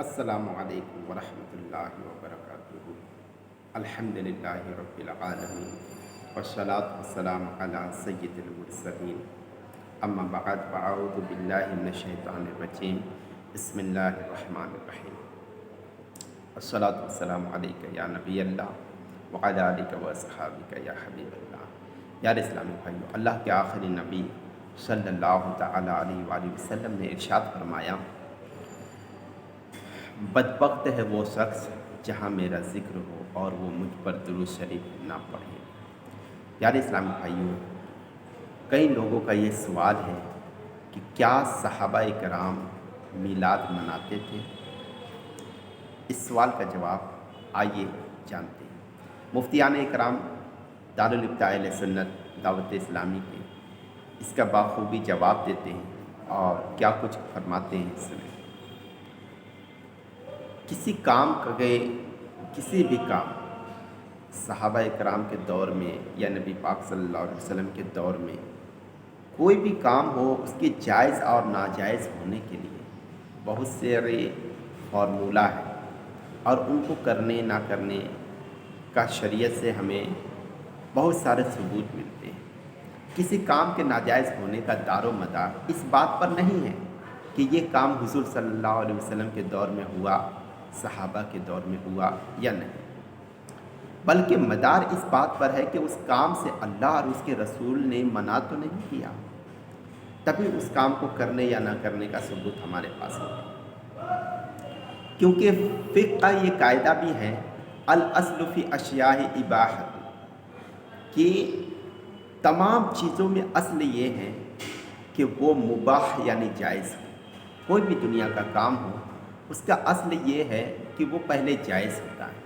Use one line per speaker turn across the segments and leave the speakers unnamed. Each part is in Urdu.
السلام علیکم ورحمۃ اللہ وبرکاتہ۔ الحمد للہ رب العالمین والصلاة والسلام علی سید المرسلین، اما بعد فاعوذ باللہ من الشیطان الرجیم، بسم اللہ الرحمن الرحیم۔ والصلاة والسلام علیک یا نبی اللہ وعلی آلک واصحابک یا حبیب اللہ۔ یار اسلامی بھائیو، اللہ کے آخری نبی صلی اللہ تعالی علیہ وآلہ وسلم نے ارشاد فرمایا، بدبخت ہے وہ شخص جہاں میرا ذکر ہو اور وہ مجھ پر درود شریف نہ پڑھے۔ یار اسلامی بھائیوں، کئی لوگوں کا یہ سوال ہے کہ کیا صحابہ کرام میلاد مناتے تھے؟ اس سوال کا جواب آئیے جانتے ہیں۔ مفتیان اکرام دارالفتاء اہل سنت دعوت اسلامی کے اس کا بخوبی جواب دیتے ہیں اور کیا کچھ فرماتے ہیں، سنیں۔ کسی بھی کام صحابہ کرام کے دور میں یا نبی پاک صلی اللہ علیہ وسلم کے دور میں کوئی بھی کام ہو، اس کے جائز اور ناجائز ہونے کے لیے بہت سارے فارمولہ ہے اور ان کو کرنے نہ کرنے کا شریعت سے ہمیں بہت سارے ثبوت ملتے ہیں۔ کسی کام کے ناجائز ہونے کا دار و مدار اس بات پر نہیں ہے کہ یہ کام حضور صلی اللہ علیہ وسلم کے دور میں ہوا، صحابہ کے دور میں ہوا یا نہیں، بلکہ مدار اس بات پر ہے کہ اس کام سے اللہ اور اس کے رسول نے منع تو نہیں کیا، تبھی اس کام کو کرنے یا نہ کرنے کا ثبوت ہمارے پاس ہے۔ کیونکہ فقہ کا یہ قاعدہ بھی ہے، الاصل فی اشیاء اباحۃ، کہ تمام چیزوں میں اصل یہ ہے کہ وہ مباح یعنی جائز ہو۔ کوئی بھی دنیا کا کام ہو، اس کا اصل یہ ہے کہ وہ پہلے جائز ہوتا ہے۔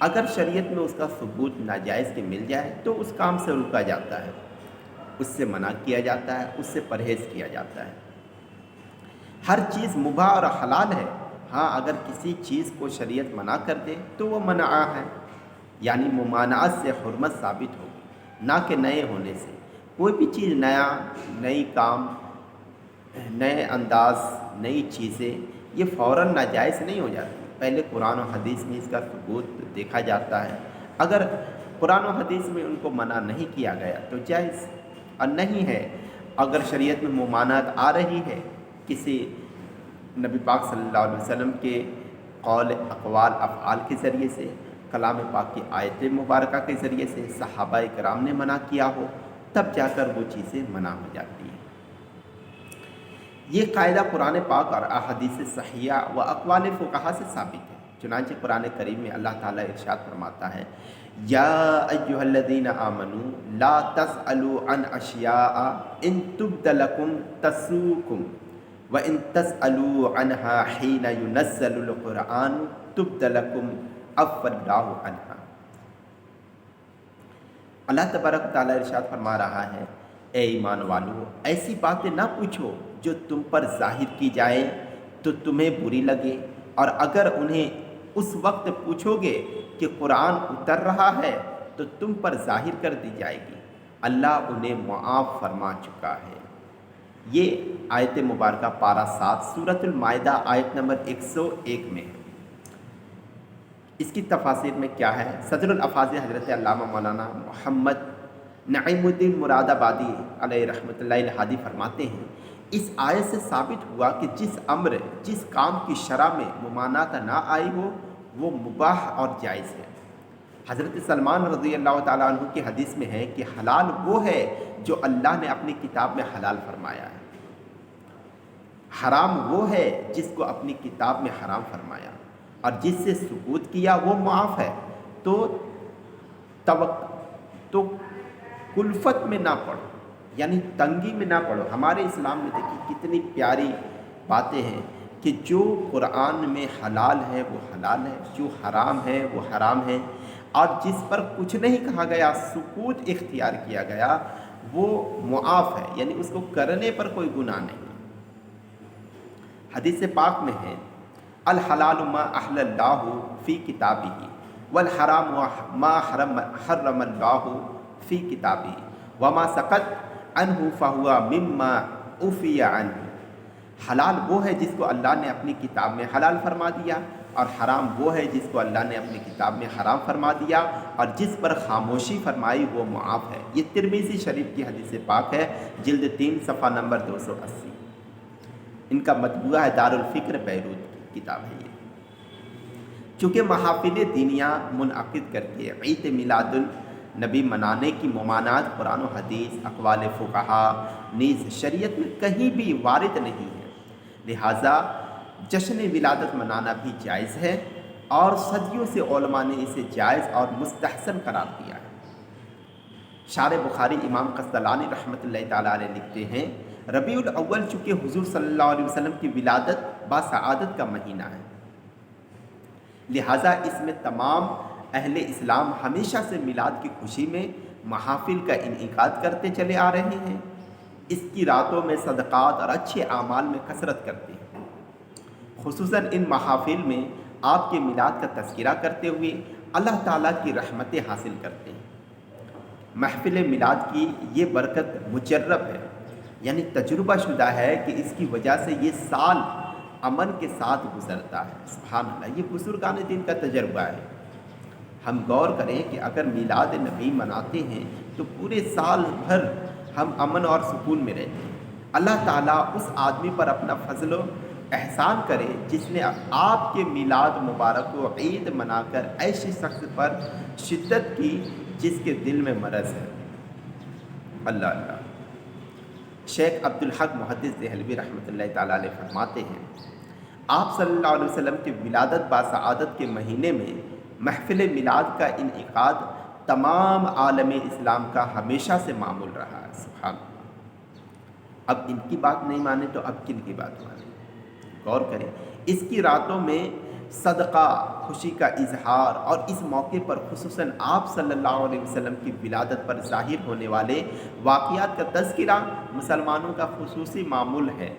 اگر شریعت میں اس کا ثبوت ناجائز کے مل جائے تو اس کام سے رکا جاتا ہے، اس سے منع کیا جاتا ہے، اس سے پرہیز کیا جاتا ہے۔ ہر چیز مباح اور حلال ہے، ہاں اگر کسی چیز کو شریعت منع کر دے تو وہ منع ہے، یعنی ممانعت سے حرمت ثابت ہوگی، نہ کہ نئے ہونے سے۔ کوئی بھی چیز نئی کام، نئے انداز، نئی چیزیں یہ فوراً ناجائز نہیں ہو جاتی، پہلے قرآن و حدیث میں اس کا ثبوت دیکھا جاتا ہے۔ اگر قرآن و حدیث میں ان کو منع نہیں کیا گیا تو جائز، اور نہیں ہے اگر شریعت میں ممانعت آ رہی ہے کسی نبی پاک صلی اللہ علیہ وسلم کے قول، اقوال، افعال کے ذریعے سے، کلام پاک کی آیت مبارکہ کے ذریعے سے، صحابہ کرام نے منع کیا ہو، تب جا کر وہ چیزیں منع ہو جاتی ہیں۔ یہ قاعدہ قرآن پاک اور احادیث صحیحہ و اقوال فقہا سے ثابت ہے۔ چنانچہ قرآن کریم میں اللہ تعالیٰ ارشاد فرماتا ہے، یا ایھا الذین آمنوا لا تسألوا عن اشیاء ان تبد لکم تسؤکم وان تسألوا عنها حین ینزل القرآن تبد لکم عفا اللہ عنہا۔ اللہ تبارک تعالیٰ ارشاد فرما رہا ہے، اے ایمان والو، ایسی باتیں نہ پوچھو جو تم پر ظاہر کی جائے تو تمہیں بری لگے، اور اگر انہیں اس وقت پوچھو گے کہ قرآن اتر رہا ہے تو تم پر ظاہر کر دی جائے گی، اللہ انہیں معاف فرما چکا ہے۔ یہ آیت مبارکہ پارہ 7 سورۃ المائدہ آیت نمبر 101 میں ہے۔ اس کی تفاسیر میں کیا ہے؟ صدر الافاضل حضرت علامہ مولانا محمد نعیم الدین مراد آبادی علیہ رحمۃ اللہ الہادی فرماتے ہیں، اس آیت سے ثابت ہوا کہ جس کام کی شرع میں ممانعت نہ آئی ہو وہ مباح اور جائز ہے۔ حضرت سلمان رضی اللہ تعالیٰ عنہ کی حدیث میں ہے کہ حلال وہ ہے جو اللہ نے اپنی کتاب میں حلال فرمایا ہے، حرام وہ ہے جس کو اپنی کتاب میں حرام فرمایا، اور جس سے سکوت کیا وہ معاف ہے۔ تو کلفت میں نہ پڑو، یعنی تنگی میں نہ پڑو۔ ہمارے اسلام میں دیکھیے کتنی پیاری باتیں ہیں کہ جو قرآن میں حلال ہے وہ حلال ہے، جو حرام ہے وہ حرام ہے، اور جس پر کچھ نہیں کہا گیا، سکوت اختیار کیا گیا، وہ معاف ہے، یعنی اس کو کرنے پر کوئی گناہ نہیں۔ حدیث پاک میں ہے، الحلال ما احل اللہ فی کتابہ والحرام ما حرم اللہ فی کتابہ وما سقط عنہ فہو مما عفی عنہ۔ حلال وہ ہے جس کو اللہ نے اپنی کتاب میں حلال فرما دیا، اور حرام وہ ہے جس کو اللہ نے اپنی کتاب میں حرام فرما دیا، اور جس پر خاموشی فرمائی وہ معاف ہے۔ یہ ترمذی شریف کی حدیث پاک ہے، جلد 3 صفحہ نمبر 280۔ ان کا مطبوعہ ہے دارالفکر بیروت کی کتاب ہے یہ۔ چونکہ محافل دینیاں منعقد کر کے عید میلاد النبی منانے کی ممانعت قرآن و حدیث، اقوال فقہا نیز شریعت میں کہیں بھی وارد نہیں ہے، لہٰذا جشن ولادت منانا بھی جائز ہے، اور صدیوں سے علماء نے اسے جائز اور مستحسن قرار دیا ہے۔ شارح بخاری امام قسطلانی رحمۃ اللہ تعالیٰ علیہ لکھتے ہیں، ربیع الاول چونکہ حضور صلی اللہ علیہ وسلم کی ولادت باسعادت کا مہینہ ہے، لہٰذا اس میں تمام اہل اسلام ہمیشہ سے میلاد کی خوشی میں محافل کا انعقاد کرتے چلے آ رہے ہیں۔ اس کی راتوں میں صدقات اور اچھے اعمال میں کثرت کرتے ہیں، خصوصاً ان محافل میں آپ کے میلاد کا تذکرہ کرتے ہوئے اللہ تعالیٰ کی رحمتیں حاصل کرتے ہیں۔ محفل میلاد کی یہ برکت مجرب ہے، یعنی تجربہ شدہ ہے کہ اس کی وجہ سے یہ سال امن کے ساتھ گزرتا ہے۔ سبحان اللہ، یہ بزرگان دین کا تجربہ ہے۔ ہم غور کریں کہ اگر میلاد نبی مناتے ہیں تو پورے سال بھر ہم امن اور سکون میں رہتے ہیں۔ اللہ تعالیٰ اس آدمی پر اپنا فضل و احسان کرے جس نے آپ کے میلاد مبارک کو عید منا کر ایسے شخص پر شدت کی جس کے دل میں مرض ہے۔ اللہ اللہ۔ شیخ عبدالحق محدث دہلوی رحمۃ اللہ تعالیٰ علیہ فرماتے ہیں، آپ صلی اللہ علیہ وسلم کی ولادت باسعادت کے مہینے میں محفل میلاد کا انعقاد تمام عالم اسلام کا ہمیشہ سے معمول رہا ہے۔ سبحان اللہ۔ اب ان کی بات نہیں مانے تو اب کن کی بات مانے؟ غور کریں، اس کی راتوں میں صدقہ، خوشی کا اظہار، اور اس موقع پر خصوصاً آپ صلی اللہ علیہ وسلم کی ولادت پر ظاہر ہونے والے واقعات کا تذکرہ مسلمانوں کا خصوصی معمول ہے۔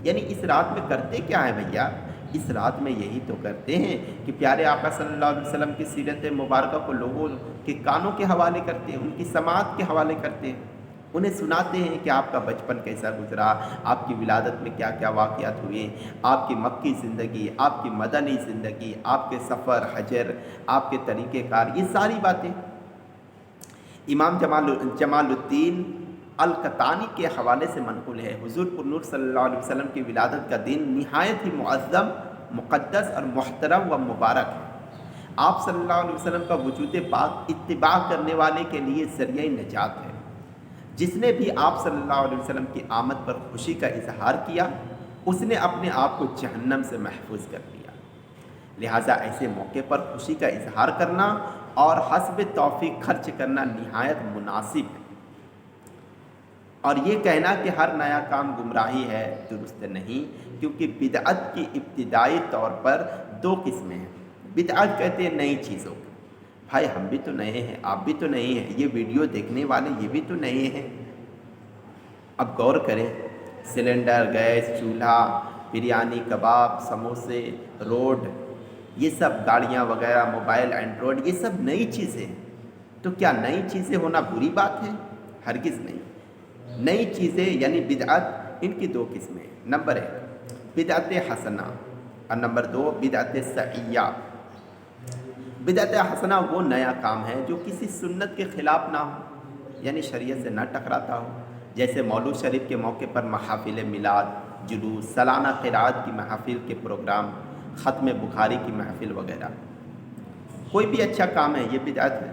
یعنی اس رات میں کرتے کیا ہے بھیا؟ اس رات میں یہی تو کرتے ہیں کہ پیارے آقا صلی اللہ علیہ وسلم کی سیرت مبارکہ کو لوگوں کے کانوں کے حوالے کرتے ہیں، ان کی سماعت کے حوالے کرتے ہیں، انہیں سناتے ہیں کہ آپ کا بچپن کیسا گزرا، آپ کی ولادت میں کیا کیا واقعات ہوئے، آپ کی مکی زندگی، آپ کی مدنی زندگی، آپ کے سفر حجر، آپ کے طریقہ کار، یہ ساری باتیں امام جمال الدین القطانی کے حوالے سے منقول ہے۔ حضور پر نور صلی اللہ علیہ وسلم کی ولادت کا دن نہایت ہی معظم، مقدس اور محترم و مبارک ہے۔ آپ صلی اللہ علیہ وسلم کا وجود پاک اتباع کرنے والے کے لیے ذریعہ نجات ہے۔ جس نے بھی آپ صلی اللہ علیہ وسلم کی آمد پر خوشی کا اظہار کیا، اس نے اپنے آپ کو جہنم سے محفوظ کر لیا۔ لہٰذا ایسے موقع پر خوشی کا اظہار کرنا اور حسب توفیق خرچ کرنا نہایت مناسب ہے، اور یہ کہنا کہ ہر نیا کام گمراہی ہے درست نہیں، کیونکہ بدعت کی ابتدائی طور پر 2 قسمیں ہیں۔ بدعت کہتے ہیں نئی چیزوں کو۔ بھائی ہم بھی تو نئے ہیں، آپ بھی تو نئے ہیں، یہ ویڈیو دیکھنے والے یہ بھی تو نئے ہیں۔ اب غور کریں، سلنڈر، گیس، چولہا، بریانی، کباب، سموسے، روڈ، یہ سب گاڑیاں وغیرہ، موبائل، اینڈرائڈ، یہ سب نئی چیزیں ہیں۔ تو کیا نئی چیزیں ہونا بری بات ہے؟ ہرگز نہیں۔ نئی چیزیں یعنی بدعت، ان کی 2 قسمیں ہیں۔ نمبر 1 بدعت حسنہ، اور نمبر 2 بدعت سیئہ۔ بدعت حسنہ وہ نیا کام ہے جو کسی سنت کے خلاف نہ ہو، یعنی شریعت سے نہ ٹکراتا ہو، جیسے مولود شریف کے موقع پر محافل میلاد، جلوس، سالانہ قرات کی محافل کے پروگرام، ختم بخاری کی محفل وغیرہ۔ کوئی بھی اچھا کام ہے، یہ بدعت ہے۔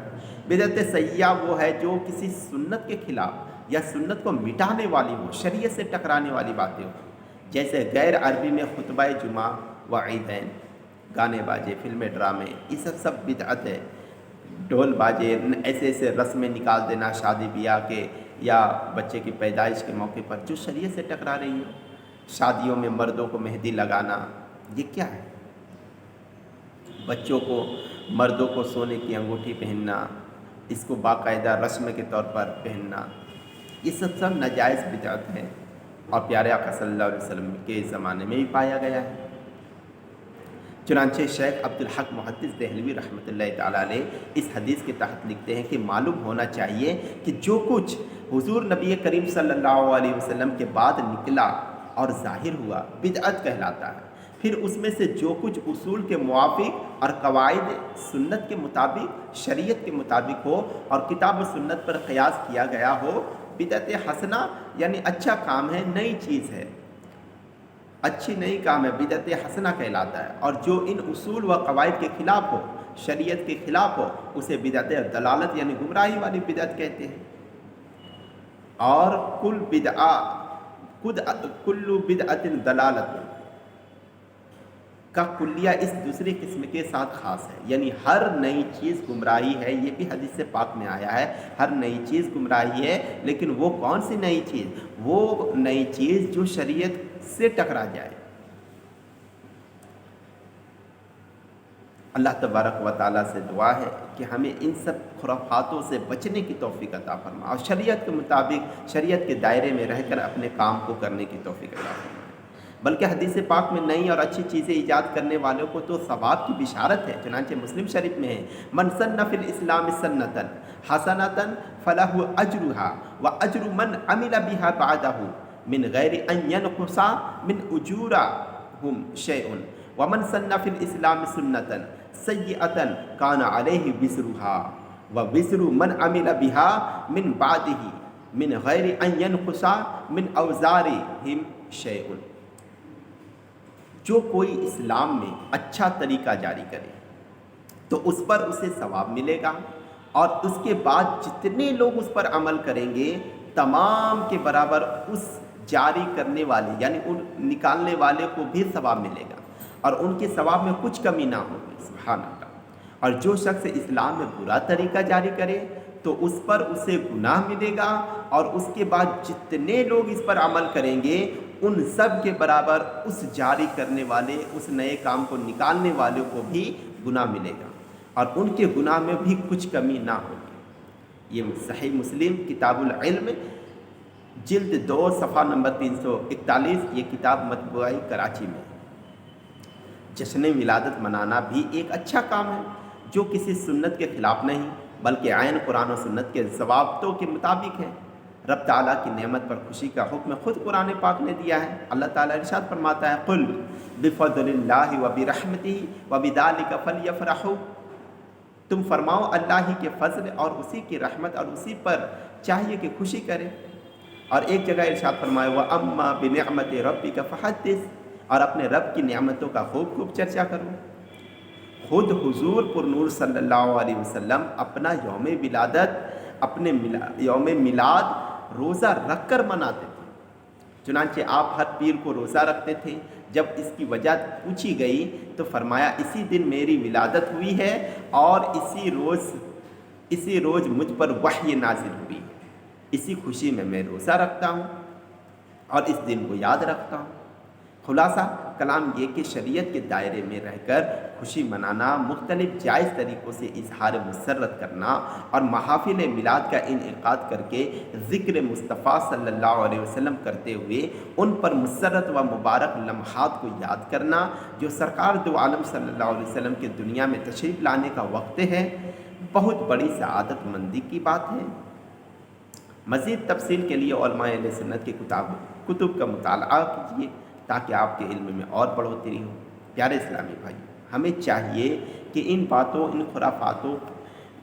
بدعت سیئہ وہ ہے جو کسی سنت کے خلاف یا سنت کو مٹانے والی ہو، شریعت سے ٹکرانے والی باتیں ہو، جیسے غیر عربی میں خطبہ جمعہ و عیدین، گانے باجے، فلمیں، ڈرامے، یہ سب بدعت ہے۔ ڈھول باجے، ایسے رسمیں نکال دینا شادی بیاہ کے یا بچے کی پیدائش کے موقع پر جو شریعت سے ٹکرا رہی ہو۔ شادیوں میں مردوں کو مہندی لگانا، یہ کیا ہے؟ بچوں کو، مردوں کو سونے کی انگوٹھی پہننا، اس کو باقاعدہ رسم کے طور پر پہننا، یہ سب ناجائز بدعت ہے، اور پیارے آقا صلی اللہ علیہ وسلم کے زمانے میں بھی پایا گیا ہے۔ چنانچہ شیخ عبدالحق محدث دہلوی رحمۃ اللہ تعالیٰ علیہ اس حدیث کے تحت لکھتے ہیں کہ معلوم ہونا چاہیے کہ جو کچھ حضور نبی کریم صلی اللہ علیہ وسلم کے بعد نکلا اور ظاہر ہوا بدعت کہلاتا ہے۔ پھر اس میں سے جو کچھ اصول کے موافق اور قواعد سنت کے مطابق شریعت کے مطابق ہو اور کتاب و سنت پر قیاس کیا گیا ہو، بدعت حسنہ یعنی اچھا کام ہے، نئی چیز ہے، اچھی نئی کام ہے، بدعت حسنہ کہلاتا ہے۔ اور جو ان اصول و قواعد کے خلاف ہو، شریعت کے خلاف ہو، اسے بدعت دلالت یعنی گمراہی والی بدعت کہتے ہیں۔ اور کل بدعت دلالت کا کلیہ اس دوسری قسم کے ساتھ خاص ہے، یعنی ہر نئی چیز گمراہی ہے۔ یہ بھی حدیث پاک میں آیا ہے، ہر نئی چیز گمراہی ہے، لیکن وہ کون سی نئی چیز؟ وہ نئی چیز جو شریعت سے ٹکرا جائے۔ اللہ تبارک و تعالیٰ سے دعا ہے کہ ہمیں ان سب خرافاتوں سے بچنے کی توفیق عطا فرما اور شریعت کے مطابق شریعت کے دائرے میں رہ کر اپنے کام کو کرنے کی توفیق عطا فرما۔ بلکہ حدیث پاک میں نئی اور اچھی چیزیں ایجاد کرنے والوں کو تو ثواب کی بشارت ہے، چنانچہ مسلم شریف میں ہے، من سن فی الاسلام سنۃ حسنۃ فلہ اجرھا واجر من عمل بها بعدہ من غیر ان ینقص من اجورہم شیء ومن سن فی الاسلام سنۃ سیئۃ کان علیہ وزرھا ووزر من عمل بها من بعدہ من غیر ان ینقص من اوزارہم شیء۔ جو کوئی اسلام میں اچھا طریقہ جاری کرے تو اس پر اسے ثواب ملے گا، اور اس کے بعد جتنے لوگ اس پر عمل کریں گے تمام کے برابر اس جاری کرنے والے یعنی ان نکالنے والے کو بھی ثواب ملے گا، اور ان کے ثواب میں کچھ کمی نہ ہوگی۔ سبحان اللہ۔ اور جو شخص اسلام میں برا طریقہ جاری کرے تو اس پر اسے گناہ ملے گا، اور اس کے بعد جتنے لوگ اس پر عمل کریں گے ان سب کے برابر اس جاری کرنے والے، اس نئے کام کو نکالنے والے کو بھی گناہ ملے گا، اور ان کے گناہ میں بھی کچھ کمی نہ ہوگی۔ یہ صحیح مسلم کتاب العلم جلد 2 صفحہ نمبر 341، یہ کتاب مطبوعہ کراچی میں۔ جشن ولادت منانا بھی ایک اچھا کام ہے جو کسی سنت کے خلاف نہیں بلکہ عین قرآن و سنت کے ضوابطوں کے مطابق ہے۔ رب تعالیٰ کی نعمت پر خوشی کا حکم خود قرآن پاک نے دیا ہے۔ اللہ تعالیٰ ارشاد فرماتا ہے، قل بفضل اللہ وبرحمتہ وبذلک فلیفرحوا، تم فرماؤ اللہ ہی کے فضل اور اسی کی رحمت اور اسی پر چاہیے کہ خوشی کرے۔ اور ایک جگہ ارشاد فرمایا، وَأَمَّا بِنِعْمَةِ رَبِّكَ فَحَدِّثْ، اور اپنے رب کی نعمتوں کا خوب خوب چرچا کرو۔ خود حضور پر نور صلی اللہ علیہ وسلم اپنا یوم ولادت، اپنے یوم میلاد روزہ رکھ کر مناتے تھے۔ چنانچہ آپ ہر پیر کو روزہ رکھتے تھے۔ جب اس کی وجہ پوچھی گئی تو فرمایا، اسی دن میری ولادت ہوئی ہے اور اسی روز مجھ پر وحی نازل ہوئی، اسی خوشی میں میں روزہ رکھتا ہوں اور اس دن کو یاد رکھتا ہوں۔ خلاصہ کلام یہ کہ شریعت کے دائرے میں رہ کر خوشی منانا، مختلف جائز طریقوں سے اظہار مسرت کرنا اور محافل میلاد کا انعقاد کر کے ذکر مصطفیٰ صلی اللہ علیہ وسلم کرتے ہوئے ان پر مسرت و مبارک لمحات کو یاد کرنا جو سرکار دو عالم صلی اللہ علیہ وسلم کے دنیا میں تشریف لانے کا وقت ہے، بہت بڑی سعادت مندی کی بات ہے۔ مزید تفصیل کے لیے علماء اہل سنت کی کتب کا مطالعہ کیجیے تاکہ آپ کے علم میں اور بڑھوتری ہو۔ پیارے اسلامی بھائی، ہمیں چاہیے کہ ان باتوں، ان خرافاتوں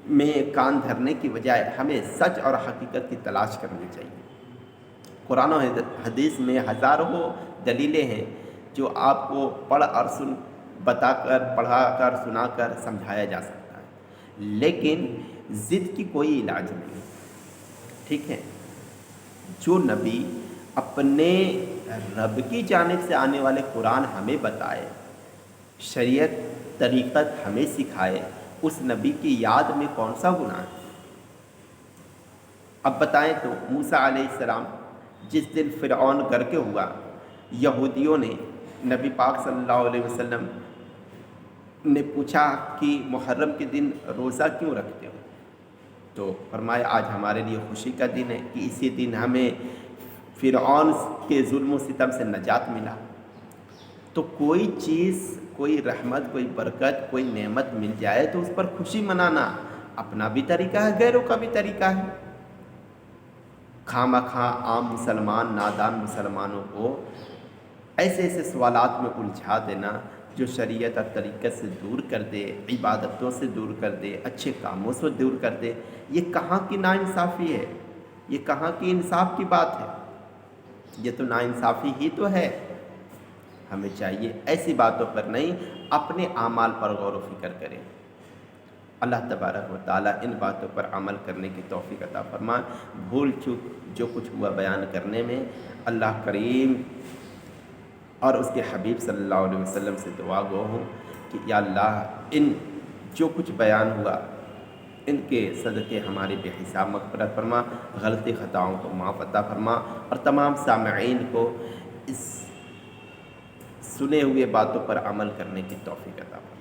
میں کان دھرنے کی بجائے ہمیں سچ اور حقیقت کی تلاش کرنی چاہیے۔ قرآن و حدیث میں ہزاروں دلیلیں ہیں جو آپ کو پڑھا کر سنا کر سمجھایا جا سکتا ہے، لیکن ضد کی کوئی علاج نہیں، ٹھیک ہے؟ جو نبی اپنے رب کی جانب سے آنے والے قرآن ہمیں بتائے، شریعت طریقت ہمیں سکھائے، اس نبی کی یاد میں کون سا گناہ ہے؟ اب بتائیں تو موسیٰ علیہ السلام جس دن فرعون گر کے ہوا، یہودیوں نے نبی پاک صلی اللہ علیہ وسلم نے پوچھا کہ محرم کے دن روزہ کیوں رکھتے ہو؟ تو فرمایا، آج ہمارے لیے خوشی کا دن ہے کہ اسی دن ہمیں فرعون کے ظلم و ستم سے نجات ملا۔ تو کوئی چیز، کوئی رحمت، کوئی برکت، کوئی نعمت مل جائے تو اس پر خوشی منانا اپنا بھی طریقہ ہے، غیروں کا بھی طریقہ ہے۔ خواہ مخواہ عام مسلمان، نادان مسلمانوں کو ایسے ایسے سوالات میں الجھا دینا جو شریعت اور طریقت سے دور کر دے، عبادتوں سے دور کر دے، اچھے کاموں سے دور کر دے، یہ کہاں کی ناانصافی ہے؟ یہ کہاں کی انصاف کی بات ہے؟ یہ تو ناانصافی ہی تو ہے۔ ہمیں چاہیے ایسی باتوں پر نہیں، اپنے اعمال پر غور و فکر کریں۔ اللہ تبارک و تعالیٰ ان باتوں پر عمل کرنے کی توفیق عطا فرمائے۔ بھول چوک جو کچھ ہوا بیان کرنے میں، اللہ کریم اور اس کے حبیب صلی اللہ علیہ وسلم سے دعا گو ہوں کہ یا اللہ ان جو کچھ بیان ہوا ان کے صدقے ہماری بے حساب مغفرت فرما، غلطی خطاؤں کو معاف عطا فرما، اور تمام سامعین کو اس سنے ہوئے باتوں پر عمل کرنے کی توفیق عطا فرما۔